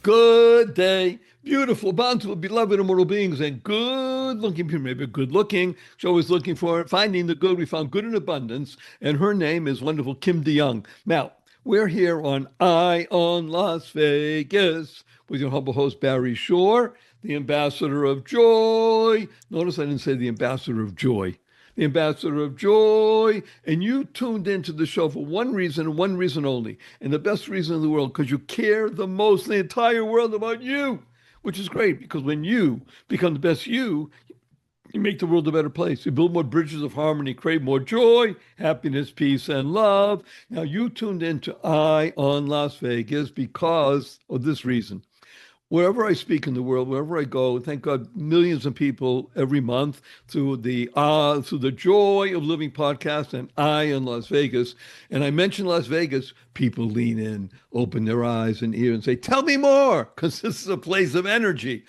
Good day, beautiful, bountiful, beloved, immortal beings, and good-looking people. Maybe good-looking. She's always looking for it. Finding the good. We found good in abundance, and her name is wonderful Kim DeYoung. Now, we're here on Eye on Las Vegas with your humble host, Barry Shore, the ambassador of joy. Notice I didn't say the ambassador of joy. The ambassador of joy. And you tuned into the show for one reason and one reason only. And the best reason in the world, because you care the most in the entire world about you, which is great because when you become the best you make the world a better place. You build more bridges of harmony, create more joy, happiness, peace, and love. Now, you tuned into Eye on Las Vegas because of this reason. Wherever I speak in the world, wherever I go, thank God, millions of people every month through the Joy of Living podcast and I in Las Vegas. And I mention Las Vegas, people lean in, open their eyes and ears and say, "Tell me more," because this is a place of energy.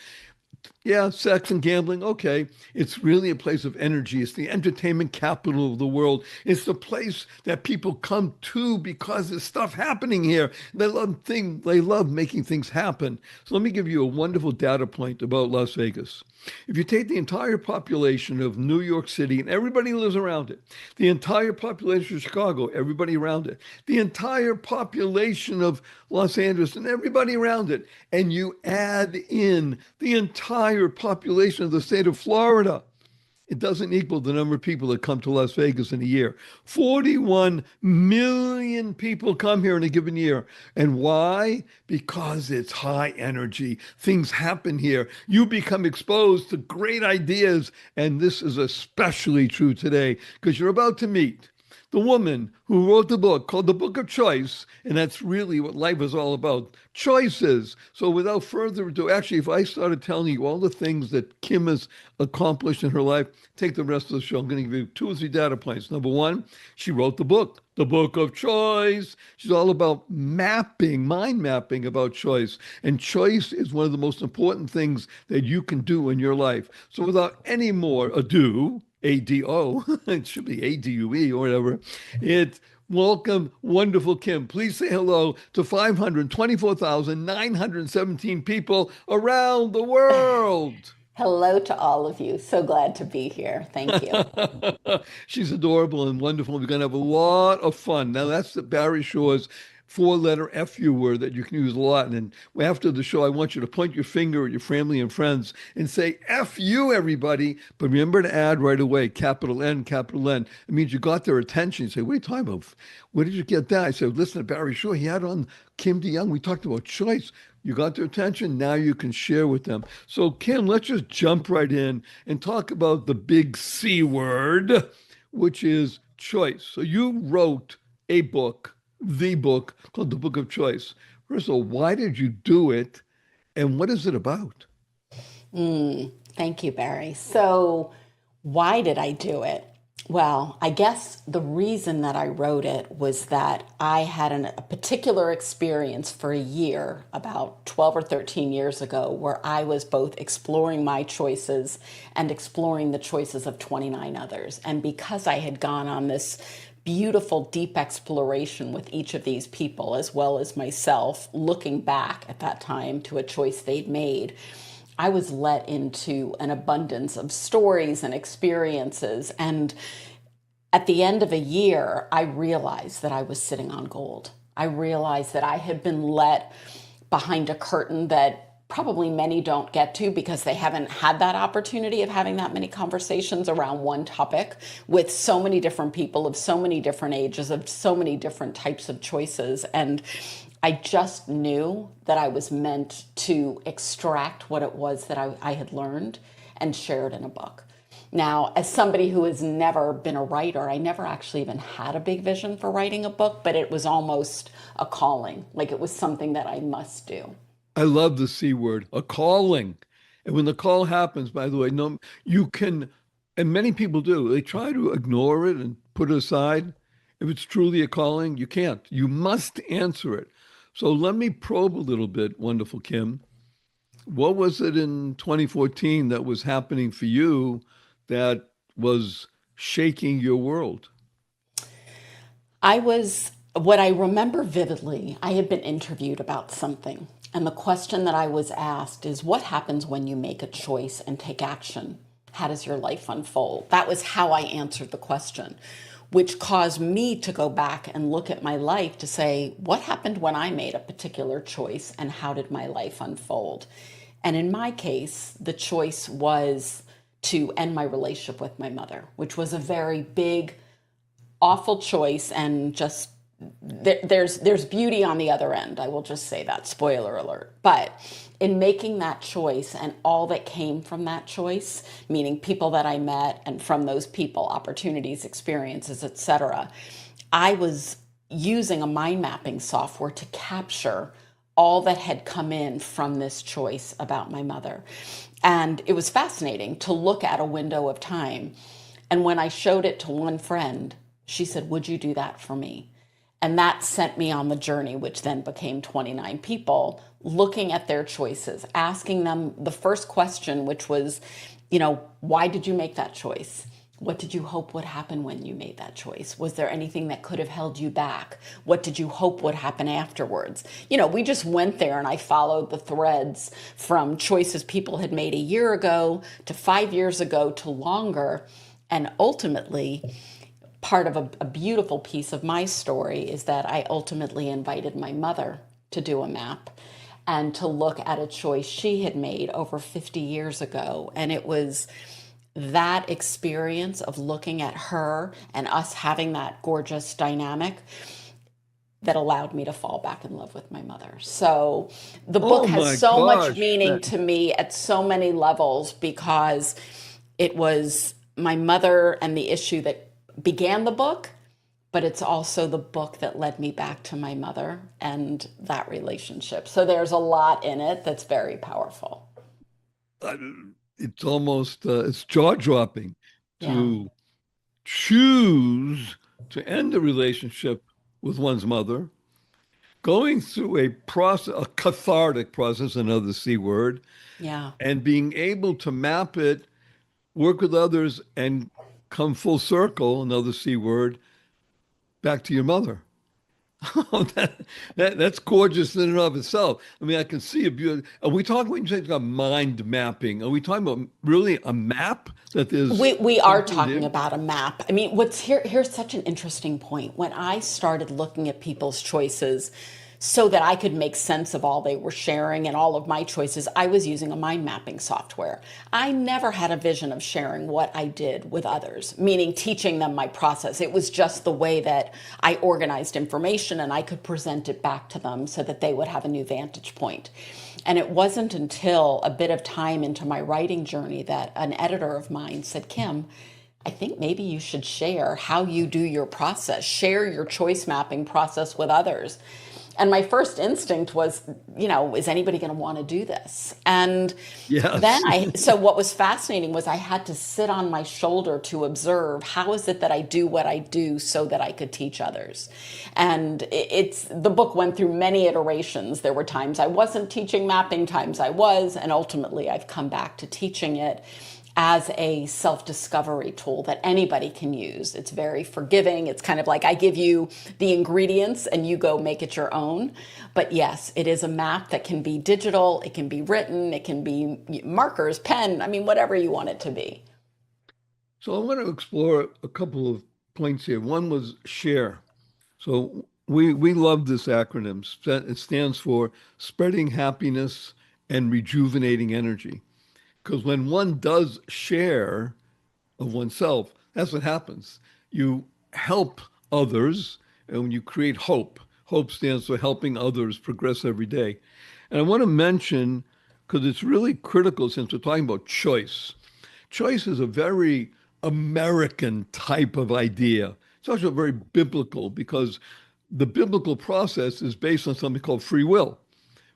Yeah, sex and gambling, okay. It's really a place of energy. It's the entertainment capital of the world. It's the place that people come to because there's stuff happening here. They love making things happen. So let me give you a wonderful data point about Las Vegas. If you take the entire population of New York City and everybody lives around it, the entire population of Chicago, everybody around it, the entire population of Los Angeles and everybody around it, and you add in the entire population of the state of Florida, it doesn't equal the number of people that come to Las Vegas in a year. 41 million people come here in a given year. And why? Because it's high energy. Things happen here. You become exposed to great ideas. And this is especially true today because you're about to meet the woman who wrote the book called The Book of Choice, and that's really what life is all about, choices. So without further ado, actually, if I started telling you all the things that Kim has accomplished in her life, take the rest of the show. I'm going to give you 2 or 3 data points. Number one, she wrote the book, The Book of Choice. She's all about mapping, mind mapping about choice. And choice is one of the most important things that you can do in your life. So without any more ado, ADO, it should be ADUE or whatever. Welcome, wonderful Kim. Please say hello to 524,917 people around the world. Hello to all of you. So glad to be here. Thank you. She's adorable and wonderful. We're going to have a lot of fun. Now, that's the Barry Shaw's 4-letter FU word that you can use a lot. And after the show, I want you to point your finger at your family and friends and say, "F you, everybody." But remember to add right away, capital N, capital N. It means you got their attention. You say, "Wait, time of, where did you get that?" I said, "Listen to Barry Shaw. He had on Kim DeYoung. We talked about choice." You got their attention. Now you can share with them. So, Kim, let's just jump right in and talk about the big C word, which is choice. So you wrote a book, the book called The Book of Choice. First of all, why did you do it? And what is it about? Thank you, Barry. So, why did I do it? Well, I guess the reason that I wrote it was that I had a particular experience for a year, about 12 or 13 years ago, where I was both exploring my choices and exploring the choices of 29 others. And because I had gone on this beautiful, deep exploration with each of these people, as well as myself, looking back at that time to a choice they'd made, I was let into an abundance of stories and experiences. And at the end of a year, I realized that I was sitting on gold. I realized that I had been let behind a curtain that probably many don't get to because they haven't had that opportunity of having that many conversations around one topic with so many different people of so many different ages, of so many different types of choices. And I just knew that I was meant to extract what it was that I had learned and share it in a book. Now, as somebody who has never been a writer, I never actually even had a big vision for writing a book, but it was almost a calling, like it was something that I must do. I love the C word, a calling. And when the call happens, by the way, no, you can, and many people do, they try to ignore it and put it aside. If it's truly a calling, you can't. You must answer it. So let me probe a little bit, wonderful Kim. What was it in 2014 that was happening for you that was shaking your world? I was What I remember vividly, I had been interviewed about something, and the question that I was asked is, what happens when you make a choice and take action? How does your life unfold? That was how I answered the question, which caused me to go back and look at my life to say, what happened when I made a particular choice and how did my life unfold? And in my case, the choice was to end my relationship with my mother, which was a very big, awful choice, and just there's beauty on the other end. I will just say that, spoiler alert. But in making that choice and all that came from that choice, meaning people that I met, and from those people, opportunities, experiences, etc., I was using a mind mapping software to capture all that had come in from this choice about my mother. And it was fascinating to look at a window of time. And when I showed it to one friend, she said, would you do that for me? And that sent me on the journey, which then became 29 people, looking at their choices, asking them the first question, which was, why did you make that choice? What did you hope would happen when you made that choice? Was there anything that could have held you back? What did you hope would happen afterwards? We just went there, and I followed the threads from choices people had made a year ago to 5 years ago to longer. And ultimately, part of a beautiful piece of my story is that I ultimately invited my mother to do a map and to look at a choice she had made over 50 years ago. And it was that experience of looking at her and us having that gorgeous dynamic that allowed me to fall back in love with my mother. So the book Oh has my so much gosh. meaning to me at so many levels, because it was my mother and the issue that began the book, but it's also the book that led me back to my mother and that relationship. So there's a lot in it that's very powerful. Uh, It's almost it's jaw-dropping Yeah. to choose to end a relationship with one's mother, going through a process, a cathartic process, another C word, Yeah. and being able to map it, work with others, and come full circle, another C word, back to your mother. Oh, that's gorgeous in and of itself. I mean, I can see a beauty. Are we talking when you say about mind mapping? Are we talking about really a map that there's We are something talking there? about a map. I mean, here's such an interesting point. When I started looking at people's choices so that I could make sense of all they were sharing and all of my choices, I was using a mind mapping software. I never had a vision of sharing what I did with others, meaning teaching them my process. It was just the way that I organized information and I could present it back to them so that they would have a new vantage point. And it wasn't until a bit of time into my writing journey that an editor of mine said, Kim, I think maybe you should share how you do your process, share your choice mapping process with others. And my first instinct was, is anybody going to want to do this? And then Yes. so what was fascinating was I had to sit on my shoulder to observe how is it that I do what I do so that I could teach others. And the book went through many iterations. There were times I wasn't teaching mapping, times I was, and ultimately I've come back to teaching it as a self-discovery tool that anybody can use. It's very forgiving. It's kind of like I give you the ingredients and you go make it your own. But yes, it is a map that can be digital, it can be written, it can be markers, pen, I mean, whatever you want it to be. So I want to explore a couple of points here. One was share. So we love this acronym. It stands for spreading happiness and rejuvenating energy. Because when one does share of oneself, that's what happens. You help others, and when you create hope, hope stands for helping others progress every day. And I want to mention, because it's really critical since we're talking about choice. Choice is a very American type of idea. It's also very biblical because the biblical process is based on something called free will.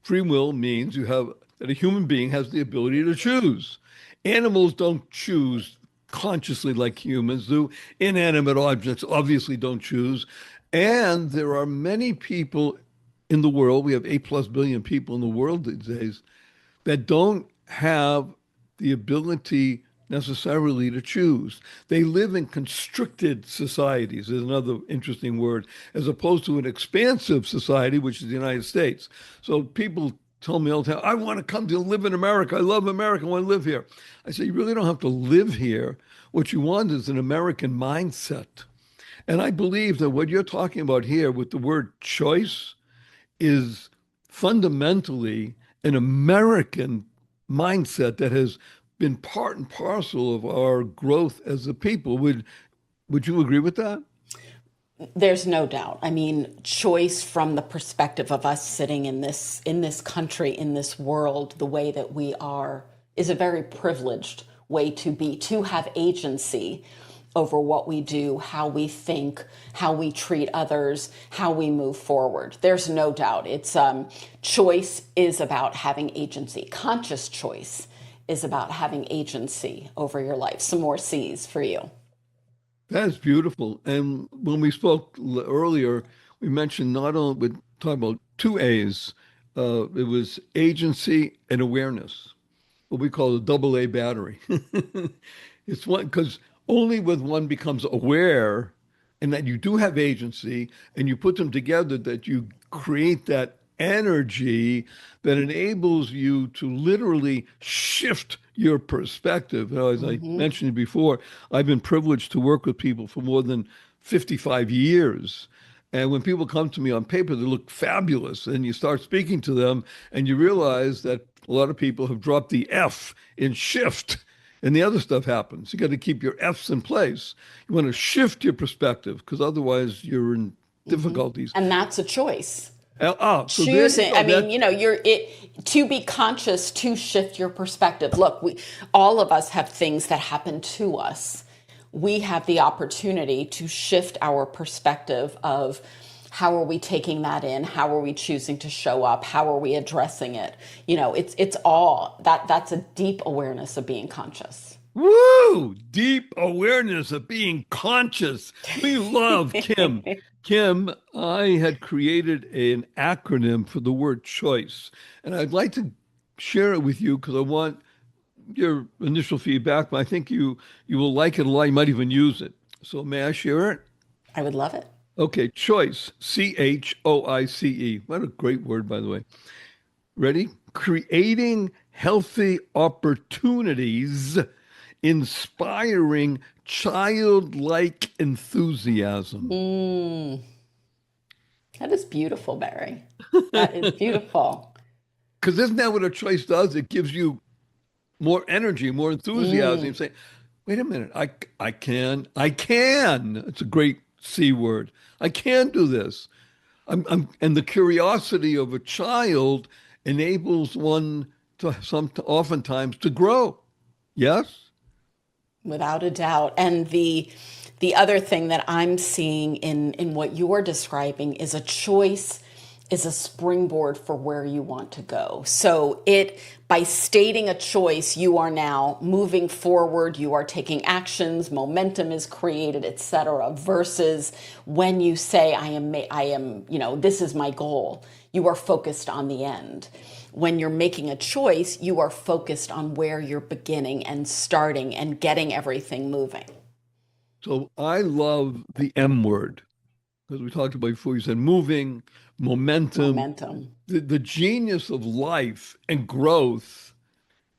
Free will means you have that a human being has the ability to choose. Animals don't choose consciously like humans do. Inanimate objects obviously don't choose. And there are many people in the world, we have 8+ billion people in the world these days, that don't have the ability necessarily to choose. They live in constricted societies, is another interesting word, as opposed to an expansive society, which is the United States. So people tell me all the time, I want to come to live in America. I love America. I want to live here. I say, you really don't have to live here. What you want is an American mindset. And I believe that what you're talking about here with the word choice is fundamentally an American mindset that has been part and parcel of our growth as a people. Would you agree with that? There's no doubt. I mean, choice from the perspective of us sitting in this country, in this world, the way that we are, is a very privileged way to be, to have agency over what we do, how we think, how we treat others, how we move forward. There's no doubt. It's choice is about having agency. Conscious choice is about having agency over your life. Some more C's for you. That's beautiful. And when we spoke earlier, we mentioned not only we talking about two A's. It was agency and awareness, what we call a double A battery. It's one because only when one becomes aware and that you do have agency and you put them together that you create that energy that enables you to literally shift your perspective. As I mentioned before, I've been privileged to work with people for more than 55 years. And when people come to me on paper, they look fabulous. And you start speaking to them and you realize that a lot of people have dropped the F in shift and the other stuff happens. You got to keep your F's in place. You want to shift your perspective because otherwise you're in difficulties. And that's a choice. So there you Choosing, go. I mean, you know, you're it to be conscious, to shift your perspective. Look, we all of us have things that happen to us. We have the opportunity to shift our perspective of how are we taking that in? How are we choosing to show up? How are we addressing it? You know, it's all that's a deep awareness of being conscious. Woo! Deep awareness of being conscious. We love Kim. Kim, I had created an acronym for the word choice, and I'd like to share it with you because I want your initial feedback, but I think you will like it a lot. You might even use it. So may I share it? I would love it. Okay, choice, CHOICE. What a great word, by the way. Ready? Creating healthy opportunities, inspiring childlike enthusiasm. That is beautiful, Barry. That is beautiful. Because isn't that what a choice does? It gives you more energy, more enthusiasm. You say, wait a minute, I can. It's a great C word. I can do this. And the curiosity of a child enables one to oftentimes to grow. Yes? Without a doubt. And the other thing that I'm seeing in what you're describing is a choice is a springboard for where you want to go. So it by stating a choice, you are now moving forward, you are taking actions, momentum is created, etc. Versus when you say I am, you know, this is my goal, you are focused on the end. When you're making a choice, you are focused on where you're beginning and starting and getting everything moving. So I love the M word, because we talked about before, you said moving, momentum. Momentum. The genius of life and growth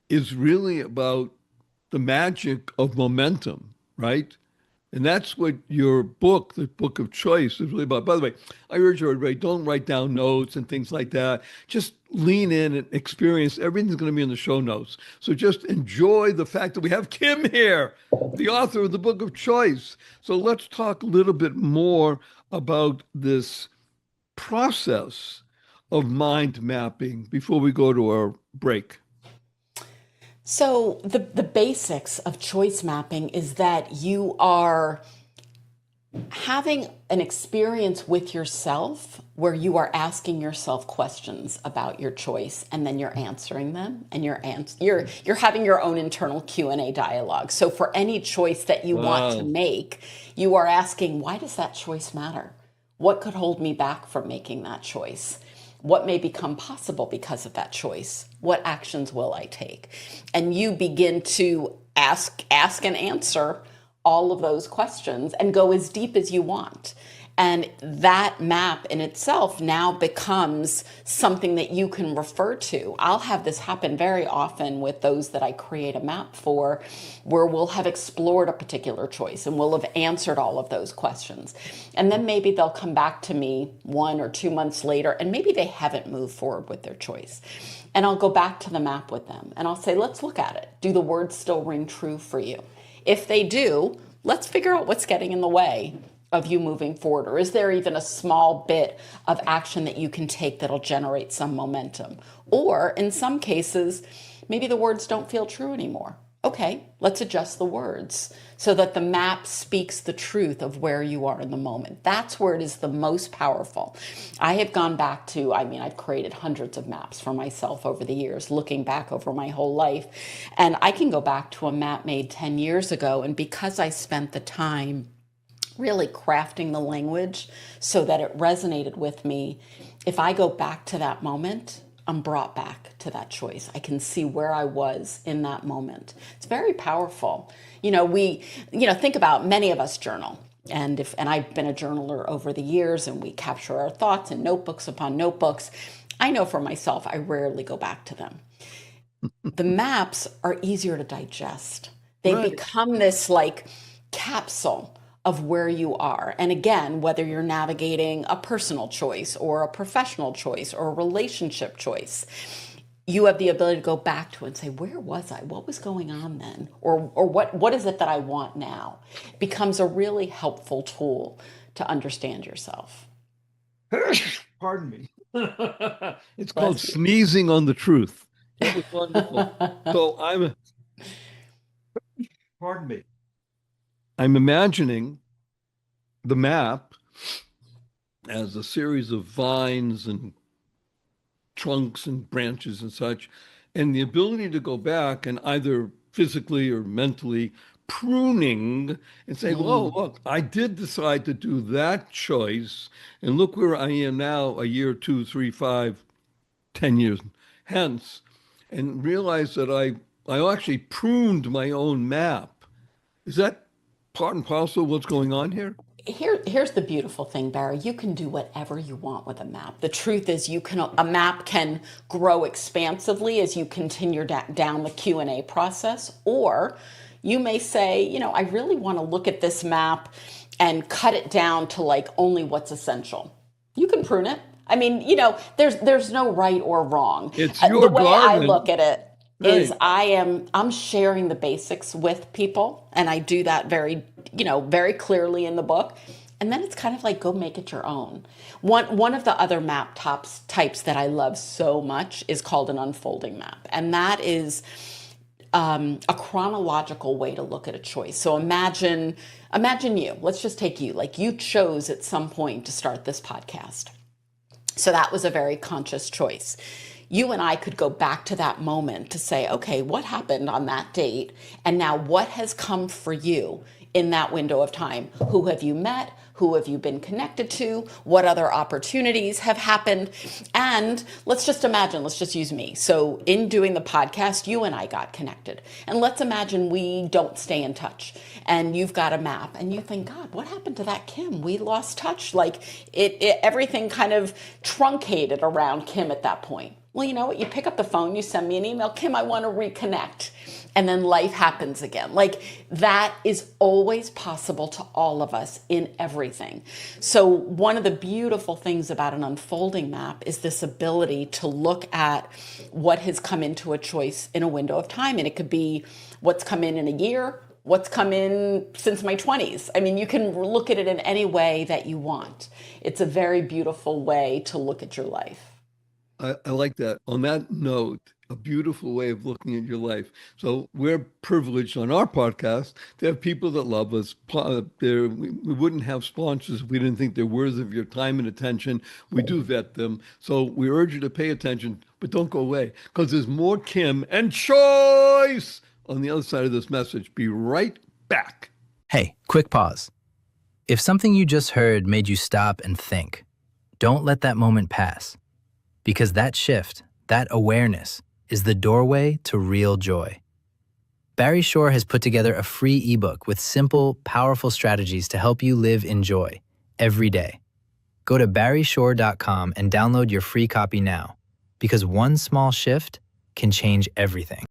is really about the magic of momentum, right? And that's what your book, the book of choice, is really about. By the way, I urge you, everybody, don't write down notes and things like that. Just lean in and experience. Everything's going to be in the show notes. So just enjoy the fact that we have Kim here, the author of the book of choice. So let's talk a little bit more about this process of mind mapping before we go to our break. So the basics of choice mapping is that you are having an experience with yourself where you are asking yourself questions about your choice and then you're answering them and you're having your own internal Q&A dialogue. So for any choice that you want to Wow. make, you are asking, why does that choice matter? What could hold me back from making that choice? What may become possible because of that choice? What actions will I take? And you begin to ask and answer all of those questions and go as deep as you want. And that map in itself now becomes something that you can refer to. I'll have this happen very often with those that I create a map for, where we'll have explored a particular choice and we'll have answered all of those questions. And then maybe they'll come back to me 1 or 2 months later, and maybe they haven't moved forward with their choice. And I'll go back to the map with them and I'll say, let's look at it. Do the words still ring true for you? If they do, let's figure out what's getting in the way of you moving forward? Or is there even a small bit of action that you can take that'll generate some momentum? Or in some cases, maybe the words don't feel true anymore. Okay, let's adjust the words so that the map speaks the truth of where you are in the moment. That's where it is the most powerful. I have gone back to, I've created hundreds of maps for myself over the years, looking back over my whole life. And I can go back to a map made 10 years ago. And because I spent the time really crafting the language so that it resonated with me, if I go back to that moment, I'm brought back to that choice. I can see where I was in that moment. It's very powerful. Think about, many of us journal. And I've been a journaler over the years, and we capture our thoughts in notebooks upon notebooks. I know for myself, I rarely go back to them. The maps are easier to digest. They become this like capsule of where you are. And again, whether you're navigating a personal choice or a professional choice or a relationship choice, you have the ability to go back to it and say, where was I? What was going on then? Or what is it that I want now? It becomes a really helpful tool to understand yourself. Pardon me. It's called sneezing on the truth. It was wonderful. So pardon me. I'm imagining the map as a series of vines and trunks and branches and such, and the ability to go back and either physically or mentally pruning and say, whoa, look, I did decide to do that choice, and look where I am now, a year, 2, 3, 5, 10 years hence, and realize that I actually pruned my own map. Is that part and parcel of what's going on here? Here's the beautiful thing, Barry. You can do whatever you want with a map. The truth is, a map can grow expansively as you continue down the Q&A process, or you may say, I really want to look at this map and cut it down to like only what's essential. You can prune it. There's no right or wrong. It's your the way garden. I look at it is I'm sharing the basics with people, and I do that very clearly in the book. And then it's kind of like, go make it your own. One of the other map types that I love so much is called an unfolding map. And that is a chronological way to look at a choice. So imagine you, let's just take you, like you chose at some point to start this podcast. So that was a very conscious choice. You and I could go back to that moment to say, okay, what happened on that date? And now what has come for you in that window of time? Who have you met? Who have you been connected to? What other opportunities have happened? And let's just use me. So in doing the podcast, you and I got connected. And let's imagine we don't stay in touch. And you've got a map and you think, God, what happened to that Kim? We lost touch. Like everything kind of truncated around Kim at that point. Well, you know what? You pick up the phone, you send me an email, Kim, I want to reconnect. And then life happens again. Like that is always possible to all of us in everything. So one of the beautiful things about an unfolding map is this ability to look at what has come into a choice in a window of time. And it could be what's come in a year, what's come in since my 20s. You can look at it in any way that you want. It's a very beautiful way to look at your life. I like that. On that note, a beautiful way of looking at your life. So we're privileged on our podcast to have people that love us. We wouldn't have sponsors if we didn't think they're worthy of your time and attention. We do vet them. So we urge you to pay attention, but don't go away, because there's more Kim and choice on the other side of this message. Be right back. Hey, quick pause. If something you just heard made you stop and think, don't let that moment pass. Because that shift, that awareness, is the doorway to real joy. Barry Shore has put together a free ebook with simple, powerful strategies to help you live in joy every day. Go to barryshore.com and download your free copy now, because one small shift can change everything.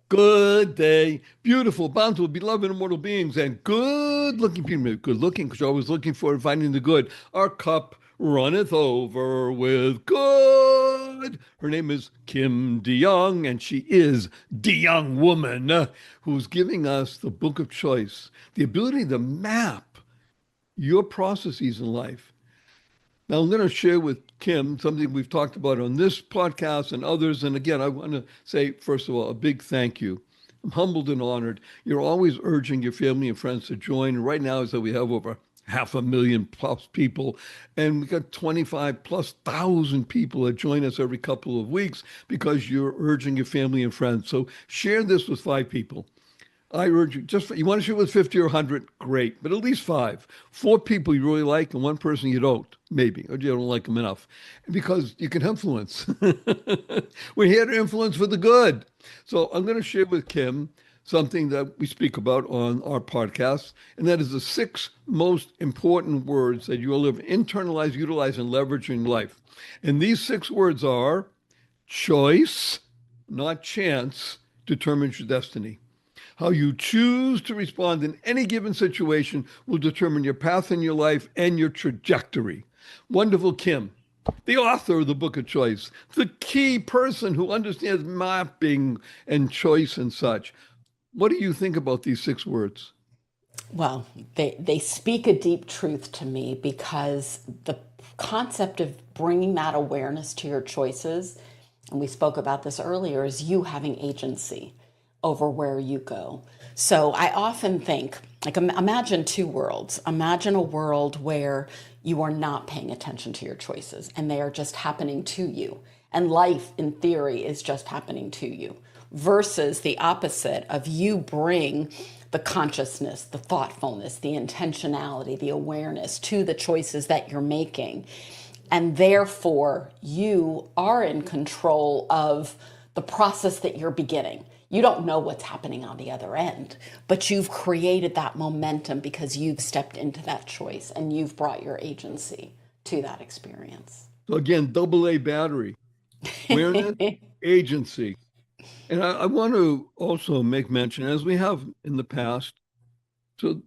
Good day, beautiful, bountiful, beloved, immortal beings, and good-looking people. Good looking, because you're always looking for and finding the good. Our cup runneth over with good. Her name is Kim DeYoung, and she is DeYoung woman, who's giving us the book of choice, the ability to map your processes in life. Now, I'm going to share with Kim something we've talked about on this podcast and others. And again, I want to say, first of all, a big thank you. I'm humbled and honored. You're always urging your family and friends to join. And right now is that we have over 500,000 plus people, and we got 25 plus thousand people that join us every couple of weeks because you're urging your family and friends. So share this with 5 people. I urge you, you want to share with 50 or 100, great, but at least 5. 4 people you really like and 1 person you don't, maybe, or you don't like them enough, because you can influence. We're here to influence for the good. So I'm going to share with Kim something that we speak about on our podcast, and that is the 6 most important words that you will live, internalize, utilize, and leverage in life. And these 6 words are: choice, not chance, determines your destiny. How you choose to respond in any given situation will determine your path in your life and your trajectory. Wonderful Kim, the author of the Book of Choice, the key person who understands mapping and choice and such. What do you think about these 6 words? Well, they speak a deep truth to me, because the concept of bringing that awareness to your choices, and we spoke about this earlier, is you having agency over where you go. So I often think, like, imagine 2 worlds. Imagine a world where you are not paying attention to your choices and they are just happening to you. And life, in theory, is just happening to you, versus the opposite of you bring the consciousness, the thoughtfulness, the intentionality, the awareness to the choices that you're making. And therefore, you are in control of the process that you're beginning. You don't know what's happening on the other end, but you've created that momentum because you've stepped into that choice and you've brought your agency to that experience. So again, double A battery, awareness, agency. And I want to also make mention, as we have in the past, so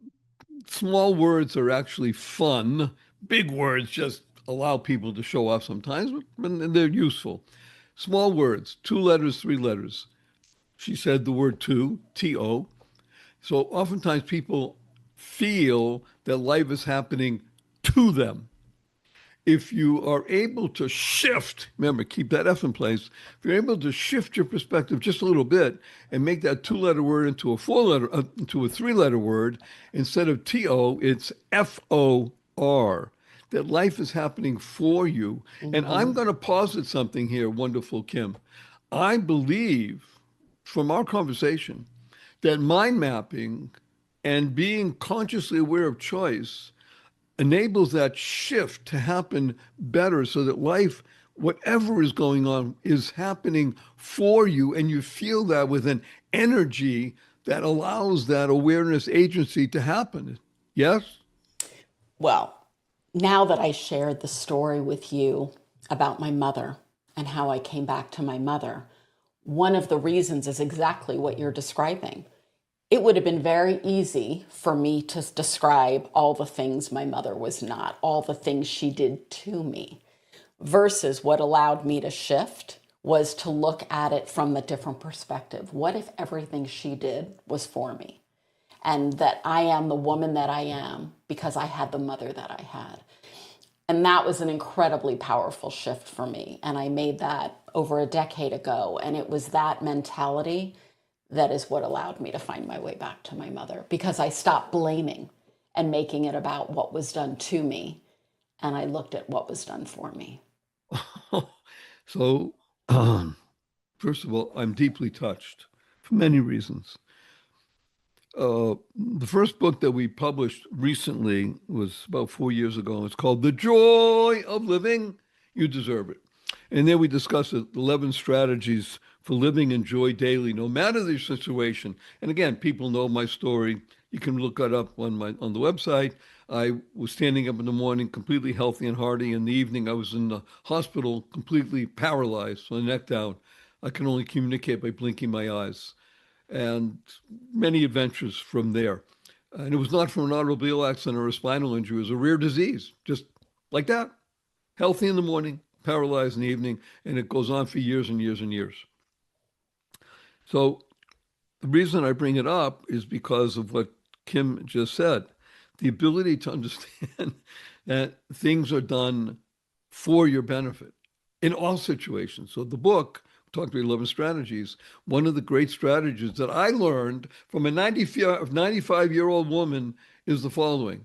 small words are actually fun. Big words just allow people to show off sometimes, but they're useful. Small words, 2 letters, 3 letters. She said the word to, T-O. So oftentimes people feel that life is happening to them. If you are able to shift, remember, keep that F in place. If you're able to shift your perspective just a little bit and make that 2-letter word into a 3-letter word, instead of T-O, it's F-O-R. That life is happening for you. Mm-hmm. And I'm going to posit something here, wonderful Kim. I believe, from our conversation, that mind mapping and being consciously aware of choice enables that shift to happen better, so that life, whatever is going on, is happening for you, and you feel that with an energy that allows that awareness agency to happen. Yes? Well, now that I shared the story with you about my mother and how I came back to my mother, one of the reasons is exactly what you're describing. It would have been very easy for me to describe all the things my mother was not, all the things she did to me, versus what allowed me to shift was to look at it from a different perspective. What if everything she did was for me? And that I am the woman that I am because I had the mother that I had. And that was an incredibly powerful shift for me. And I made that over a decade ago. And it was that mentality that is what allowed me to find my way back to my mother, because I stopped blaming and making it about what was done to me. And I looked at what was done for me. So, first of all, I'm deeply touched for many reasons. The first book that we published recently was about 4 years ago. It's called The Joy of Living. You Deserve It. And then we discuss 11 strategies for living in joy daily, no matter the situation. And again, people know my story. You can look that up on the website. I was standing up in the morning, completely healthy and hearty. In the evening, I was in the hospital, completely paralyzed from the neck down. I can only communicate by blinking my eyes, and many adventures from there. And it was not from an automobile accident or a spinal injury. It was a rare disease, just like that. Healthy in the morning, paralyzed in the evening, and it goes on for years and years and years. So the reason I bring it up is because of what Kim just said. The ability to understand that things are done for your benefit in all situations. So the book, talk about 11 strategies. One of the great strategies that I learned from a 95-year-old woman is the following.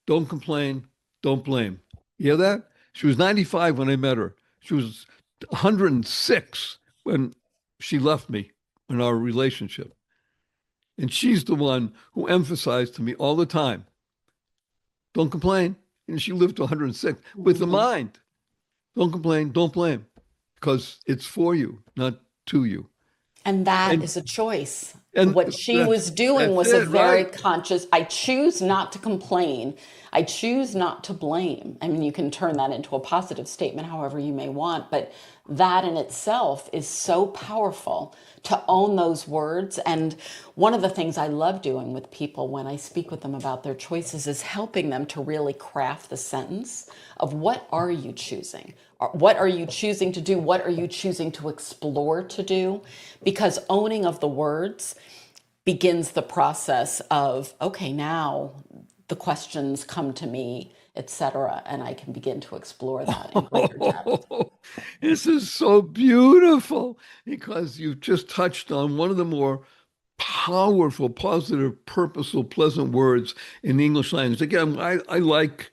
Don't complain, don't blame. You hear that? She was 95 when I met her. She was 106 when she left me in our relationship. And she's the one who emphasized to me all the time, don't complain. And she lived to 106 with the mind. Don't complain, don't blame, because it's for you, not to you. And that And is a choice. and What she was doing that's was a it, very right? conscious, I choose not to complain. I choose not to blame. I mean, you can turn that into a positive statement however you may want, but that in itself is so powerful to own those words. And one of the things I love doing with people when I speak with them about their choices is helping them to really craft the sentence of what are you choosing? What are you choosing to do? What are you choosing to explore to do? Because owning of the words begins the process of, okay, now the questions come to me, etc., and I can begin to explore that in greater depth. Oh, this is so beautiful because you've just touched on one of the more powerful, positive, purposeful, pleasant words in the English language. Again, I like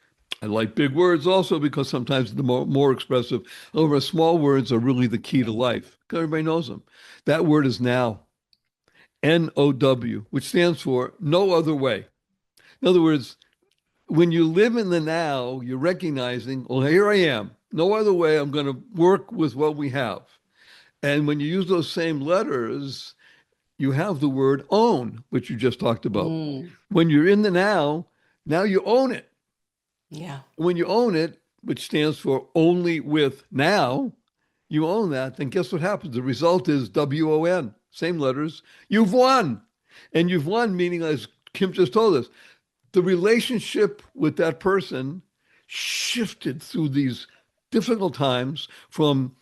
big words also because sometimes the more expressive. However, small words are really the key to life. Everybody knows them. That word is now, NOW, which stands for no other way. In other words, when you live in the now, you're recognizing, well, here I am. No other way. I'm going to work with what we have. And when you use those same letters, you have the word own, which you just talked about. Mm, When you're in the now you own it. yeah. When you own it, which stands for only with now, you own that, then guess what happens? The result is WON, same letters. You've won. And you've won, meaning, as Kim just told us, the relationship with that person shifted through these difficult times from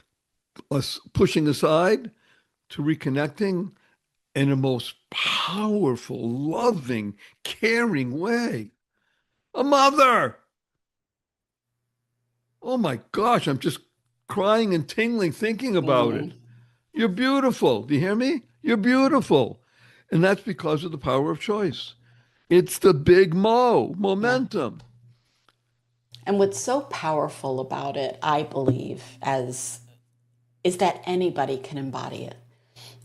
us pushing aside to reconnecting in a most powerful, loving, caring way. A mother. Oh my gosh, I'm just crying and tingling thinking about it. Mm, You're beautiful. Do you hear me? You're beautiful. And that's because of the power of choice. It's the big yeah. momentum. And what's so powerful about it, I believe, as is that anybody can embody it.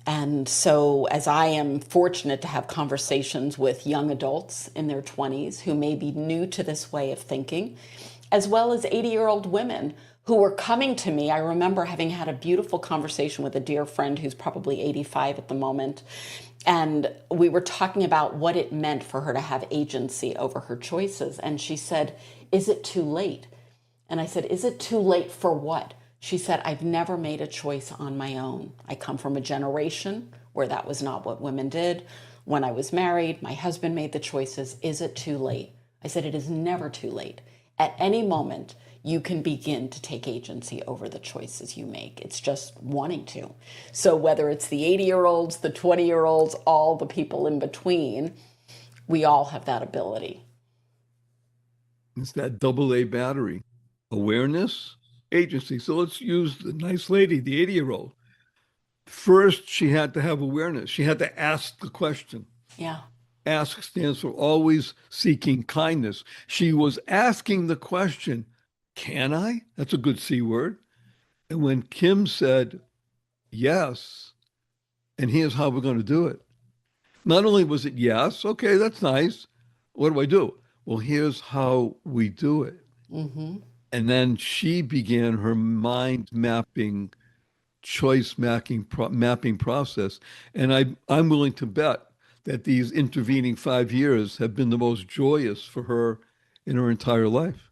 And so, as I am fortunate to have conversations with young adults in their 20s who may be new to this way of thinking, as well as 80-year-old women who were coming to me. I remember having had a beautiful conversation with a dear friend who's probably 85 at the moment. And we were talking about what it meant for her to have agency over her choices. And she said, is it too late? And I said, is it too late for what? She said, I've never made a choice on my own. I come from a generation where that was not what women did. When I was married, my husband made the choices. Is it too late? I said, it is never too late. At any moment, you can begin to take agency over the choices you make. It's just wanting to. So whether it's the 80-year-olds, the 20-year-olds, all the people in between, we all have that ability. It's that double A battery. Awareness, agency. So let's use the nice lady, the 80-year-old. First, she had to have awareness. She had to ask the question. Yeah. Ask stands for always seeking kindness. She was asking the question, can I? That's a good C word. And when Kim said yes, and here's how we're going to do it. Not only was it yes, okay, that's nice. What do I do? Well, here's how we do it. Mm-hmm. And then she began her mind mapping, mapping process. And I'm willing to bet that these intervening 5 years have been the most joyous for her in her entire life.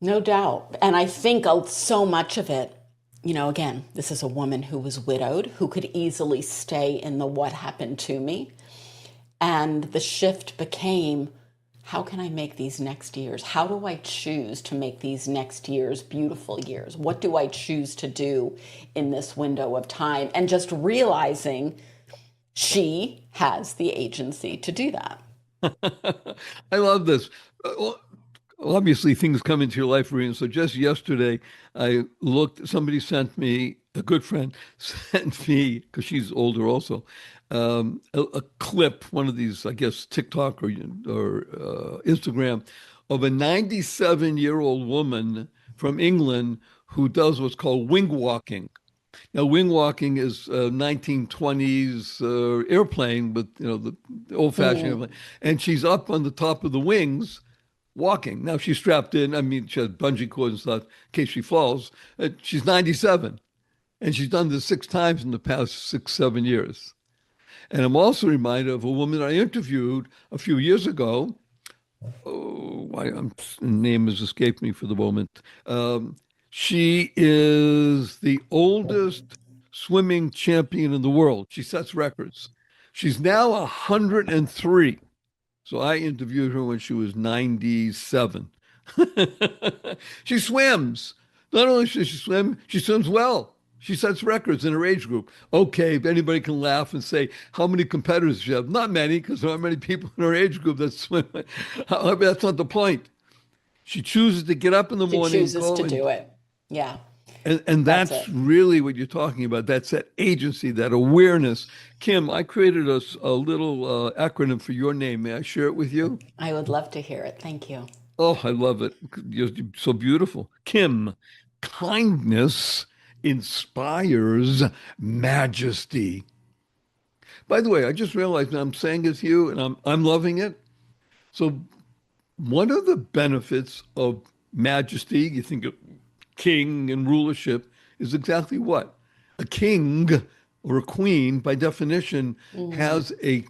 No doubt. And I think so much of it, again, this is a woman who was widowed, who could easily stay in the what happened to me. And the shift became, how can I make these next years? How do I choose to make these next years beautiful years? What do I choose to do in this window of time? And just realizing she has the agency to do that. I love this. Well, obviously, things come into your life, Marina. So just yesterday, somebody sent me, a good friend sent me, because she's older also, a clip, one of these, I guess, TikTok or Instagram, of a 97-year-old woman from England who does what's called wing walking. Now, wing walking is 1920s airplane, but the old-fashioned Mm. airplane, and she's up on the top of the wings walking. Now she's strapped in. I mean, she has bungee cords and stuff in case she falls. She's 97, and she's done this 6 times in the past 6, 7 years. And I'm also reminded of a woman I interviewed a few years ago. Oh, the name has escaped me for the moment. She is the oldest swimming champion in the world. She sets records. She's now 103. So I interviewed her when she was 97. She swims. Not only does she swim, she swims well. She sets records in her age group. Okay, if anybody can laugh and say, how many competitors does she have? Not many, because there aren't many people in her age group that swim. However, that's not the point. She chooses to get up in the She morning and chooses go to do it. Yeah, and that's that's it. really what you're talking about. That's that agency, that awareness. Kim, I created a little acronym for your name. May I share it with you? I would love to hear it. Thank you. Oh, I love it. You're so beautiful. Kim, kindness inspires majesty. By the way, I just realized I'm saying it to you and I'm loving it. So one of the benefits of majesty, you think of king and rulership, is exactly what? A king or a queen, by definition, Mm. has a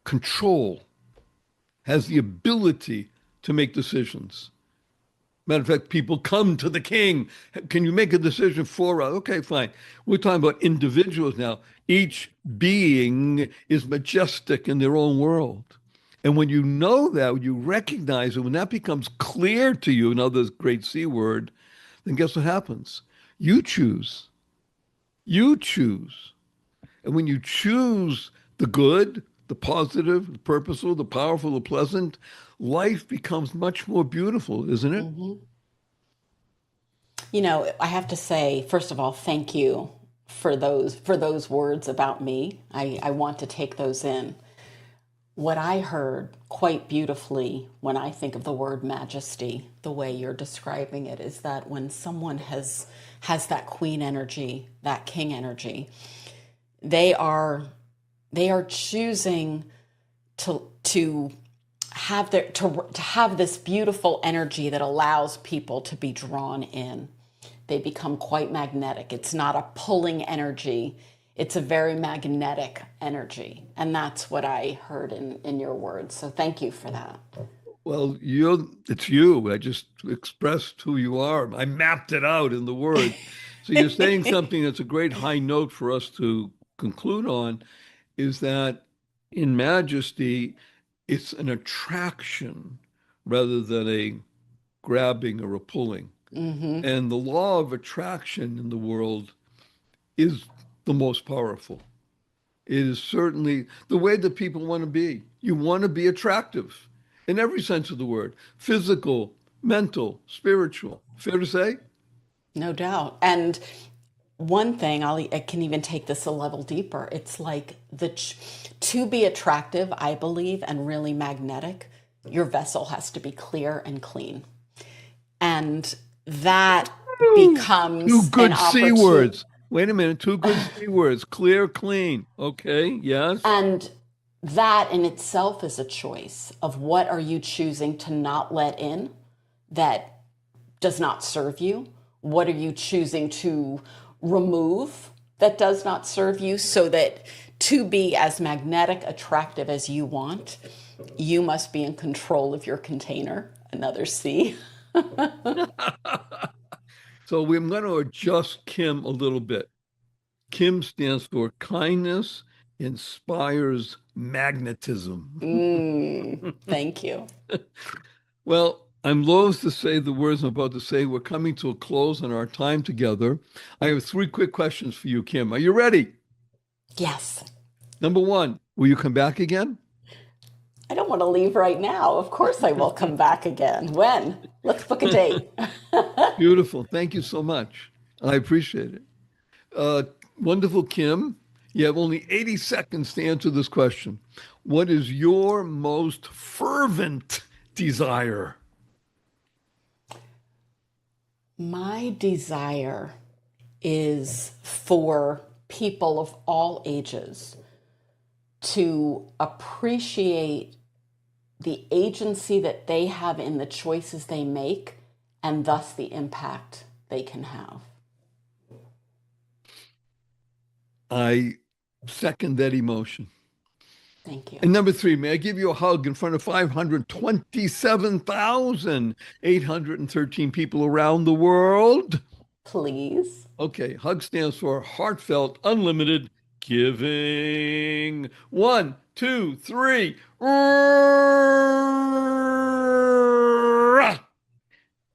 control, has the ability to make decisions. Matter of fact, people come to the king. Can you make a decision for us? Okay, fine. We're talking about individuals now. Each being is majestic in their own world. And when you know that, when you recognize it, when that becomes clear to you, another great C word, then guess what happens? You choose. You choose. And when you choose the good, the positive, the purposeful, the powerful, the pleasant, life becomes much more beautiful, isn't it? Hmm. I have to say, first of all, thank you for those words about me. I want to take those in. What I heard quite beautifully when I think of the word majesty, the way you're describing it, is that when someone has that queen energy, that king energy, they are they are choosing to to have this beautiful energy that allows people to be drawn in. They become quite magnetic. It's not a pulling energy. It's a very magnetic energy. And that's what I heard in your words. So thank you for that. Well, it's you. I just expressed who you are. I mapped it out in the words. So you're saying something that's a great high note for us to conclude on is that in majesty, it's an attraction rather than a grabbing or a pulling. Hmm. And the law of attraction in the world is the most powerful. It is certainly the way that people want to be. You want to be attractive in every sense of the word, physical, mental, spiritual. Fair to say? No doubt. And one thing, I can even take this a level deeper. It's like to be attractive, I believe, and really magnetic, your vessel has to be clear and clean. And that Two becomes an good C opportunity. words. Wait a minute. Two good C words. Clear, clean. Okay. Yes. And that in itself is a choice of what are you choosing to not let in that does not serve you? What are you choosing to remove that does not serve you, so that to be as magnetic, attractive as you want, you must be in control of your container, another C. So I'm going to adjust Kim a little bit. Kim stands for kindness inspires magnetism. Thank you. Well, I'm loath to say the words I'm about to say. We're coming to a close on our time together. I have three quick questions for you, Kim. Are you ready? Yes. Number one, will you come back again? I don't want to leave right now. Of course I will come back again. When? Let's book a date. Beautiful. Thank you so much. I appreciate it. Wonderful, Kim. You have only 80 seconds to answer this question. What is your most fervent desire? My desire is for people of all ages to appreciate the agency that they have in the choices they make, and thus the impact they can have. I second that emotion. Thank you. And number three, may I give you a hug in front of 527,813 people around the world? Please. Okay, hug stands for heartfelt, unlimited giving. One, two, three.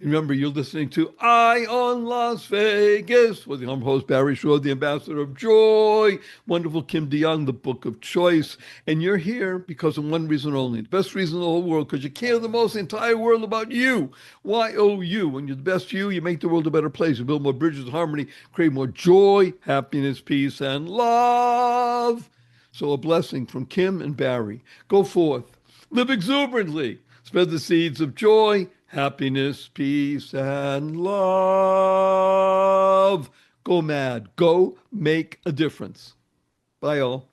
Remember, you're listening to Eye on Las Vegas with the humble host Barry Shore, the ambassador of joy, wonderful Kim DeYoung, the book of choice. And you're here because of one reason only, the best reason in the whole world, because you care the most, the entire world about you. Y-O-U. When you're the best you make the world a better place. You build more bridges of harmony, create more joy, happiness, peace, and love. So a blessing from Kim and Barry. Go forth. Live exuberantly. Spread the seeds of joy, happiness, peace, and love. Go mad. Go make a difference. Bye, all.